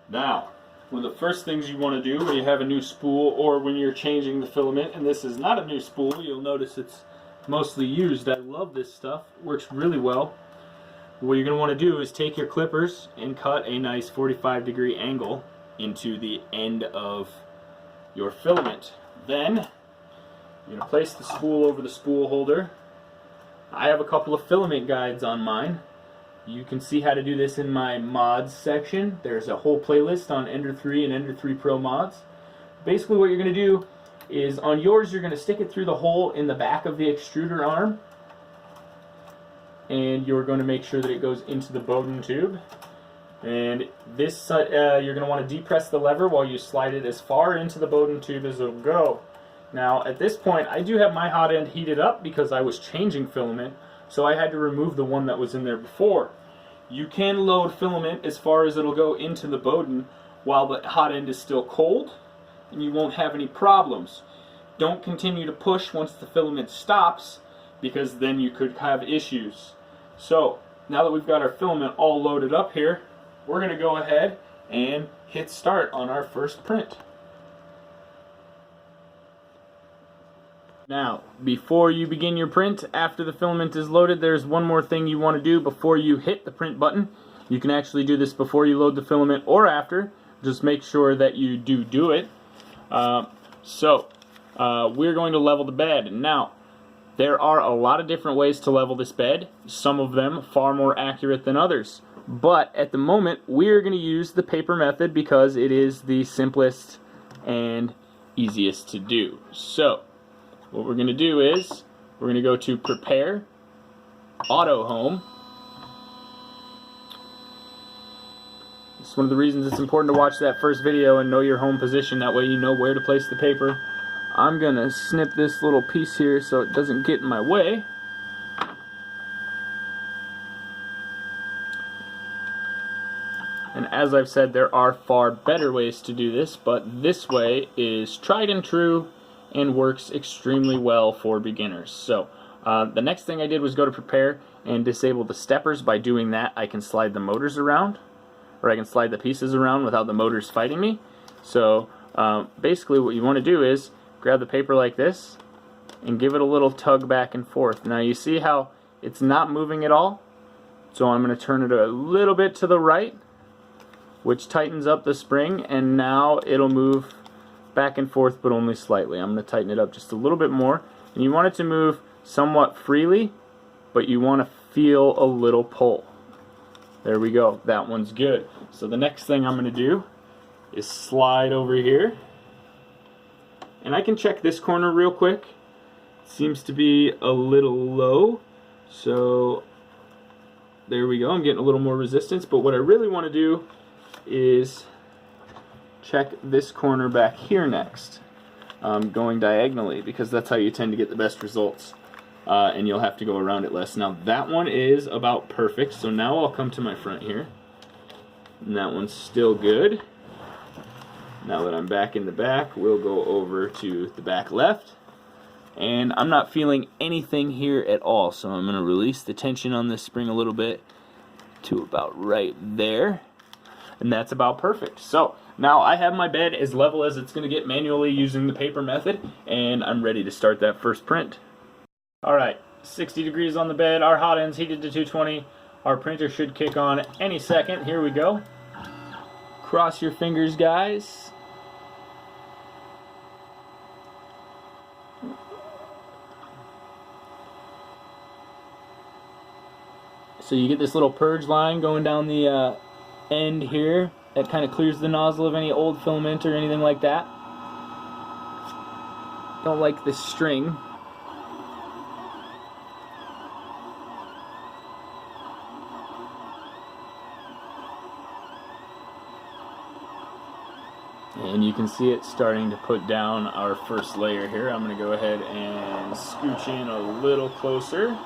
Now, one of the first things you want to do when you have a new spool or when you're changing the filament, and this is not a new spool, you'll notice it's mostly used. I love this stuff. It works really well. What you're going to want to do is take your clippers and cut a nice 45-degree angle into the end of your filament. Then you're going to place the spool over the spool holder. I have a couple of filament guides on mine. You can see how to do this in my mods section. There's a whole playlist on Ender 3 and Ender 3 Pro mods. Basically what you're going to do is on yours you're going to stick it through the hole in the back of the extruder arm, and you're going to make sure that it goes into the Bowden tube. And this you're going to want to depress the lever while you slide it as far into the Bowden tube as it'll go. Now at this point I do have my hot end heated up because I was changing filament, so I had to remove the one that was in there before. You can load filament as far as it'll go into the Bowden while the hot end is still cold, and you won't have any problems. Don't continue to push once the filament stops, because then you could have issues. So now that we've got our filament all loaded up here, we're going to go ahead and hit start on our first print. Now, before you begin your print, after the filament is loaded, there's one more thing you want to do before you hit the print button. You can actually do this before you load the filament or after. Just make sure that you do it. We're going to level the bed. Now, there are a lot of different ways to level this bed, some of them far more accurate than others. But at the moment, we're going to use the paper method because it is the simplest and easiest to do. So, what we're going to do is, we're going to go to Prepare, Auto Home. This is one of the reasons it's important to watch that first video and know your home position. That way you know where to place the paper. I'm going to snip this little piece here so it doesn't get in my way. And as I've said, there are far better ways to do this, but this way is tried and true and works extremely well for beginners. So the next thing I did was go to Prepare and disable the steppers. By doing that, I can slide the motors around, or I can slide the pieces around without the motors fighting me. So basically what you want to do is grab the paper like this and give it a little tug back and forth. Now you see how it's not moving at all? So I'm going to turn it a little bit to the right, which tightens up the spring, and now it'll move back and forth, but only slightly. I'm going to tighten it up just a little bit more. And you want it to move somewhat freely, but you want to feel a little pull. There we go. That one's good. So the next thing I'm going to do is slide over here. And I can check this corner real quick. It seems to be a little low. So there we go. I'm getting a little more resistance. But what I really want to do is check this corner back here next, going diagonally, because that's how you tend to get the best results, and you'll have to go around it less. Now that one is about perfect, so now I'll come to my front here, and that one's still good. Now that I'm back in the back, we'll go over to the back left, and I'm not feeling anything here at all, so I'm going to release the tension on this spring a little bit to about right there, and that's about perfect. So now I have my bed as level as it's going to get manually using the paper method, and I'm ready to start that first print. Alright, 60 degrees on the bed, our hot end's heated to 220, our printer should kick on any second. Here we go. Cross your fingers, guys. So you get this little purge line going down the end here. That kind of clears the nozzle of any old filament or anything like that. Don't like this string. And you can see it starting to put down our first layer here. I'm going to go ahead and scooch in a little closer.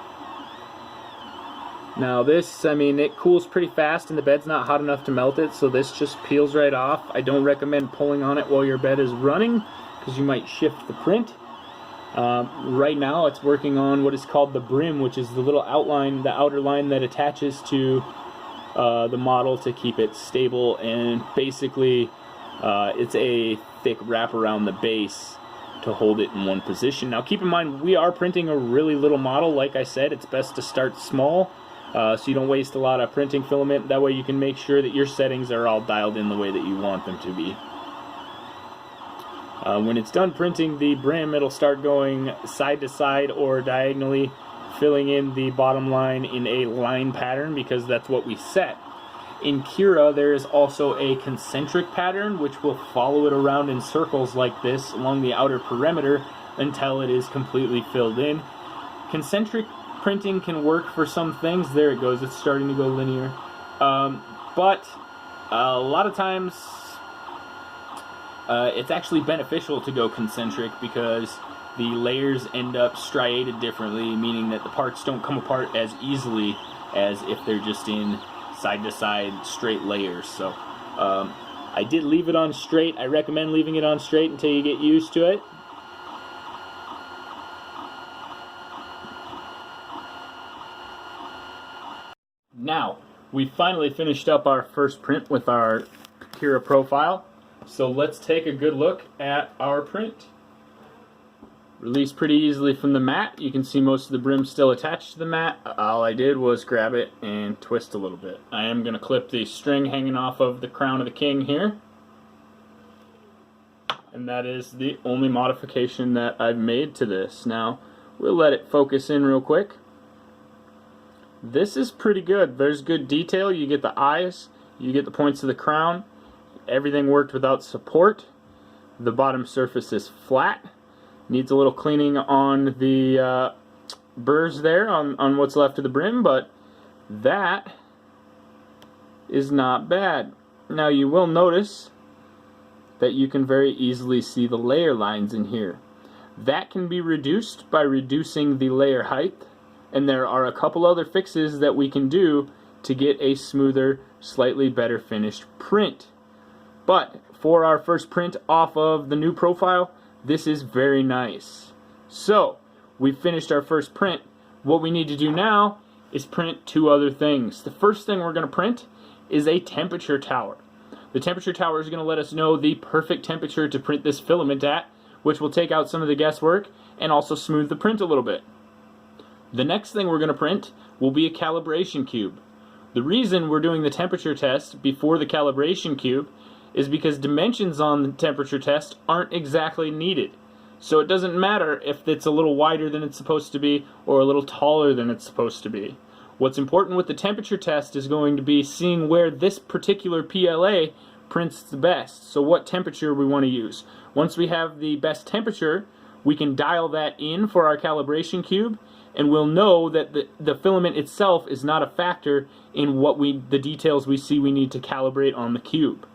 Now this, I mean, it cools pretty fast and the bed's not hot enough to melt it, so this just peels right off. I don't recommend pulling on it while your bed is running because you might shift the print. Right now it's working on what is called the brim, which is the little outline, the outer line that attaches to the model to keep it stable, and basically it's a thick wrap around the base to hold it in one position. Now keep in mind, we are printing a really little model. Like I said, it's best to start small so you don't waste a lot of printing filament. That way you can make sure that your settings are all dialed in the way that you want them to be. When it's done printing the brim, it'll start going side to side or diagonally, filling in the bottom line in a line pattern because that's what we set. In Kira, there is also a concentric pattern which will follow it around in circles like this along the outer perimeter until it is completely filled in. Concentric printing can work for some things. There it goes, it's starting to go linear. But a lot of times it's actually beneficial to go concentric because the layers end up striated differently, meaning that the parts don't come apart as easily as if they're just in side-to-side straight layers. So I did leave it on straight. I recommend leaving it on straight until you get used to it. Now, we finally finished up our first print with our Kira profile. So let's take a good look at our print. Released pretty easily from the mat. You can see most of the brim still attached to the mat. All I did was grab it and twist a little bit. I am going to clip the string hanging off of the crown of the king here. And that is the only modification that I've made to this. Now, we'll let it focus in real quick. This is pretty good. There's good detail. You get the eyes, you get the points of the crown. Everything worked without support. The bottom surface is flat. Needs a little cleaning on the burrs there, on what's left of the brim, but that is not bad. Now you will notice that you can very easily see the layer lines in here. That can be reduced by reducing the layer height, and there are a couple other fixes that we can do to get a smoother, slightly better finished print. But for our first print off of the new profile, this is very nice. So, we finished our first print. What we need to do now is print two other things. The first thing we're going to print is a temperature tower. The temperature tower is going to let us know the perfect temperature to print this filament at, which will take out some of the guesswork and also smooth the print a little bit. The next thing we're going to print will be a calibration cube. The reason we're doing the temperature test before the calibration cube is because dimensions on the temperature test aren't exactly needed. So it doesn't matter if it's a little wider than it's supposed to be or a little taller than it's supposed to be. What's important with the temperature test is going to be seeing where this particular PLA prints the best. So what temperature we want to use. Once we have the best temperature, we can dial that in for our calibration cube, and we'll know that the filament itself is not a factor in what the details we see we need to calibrate on the cube.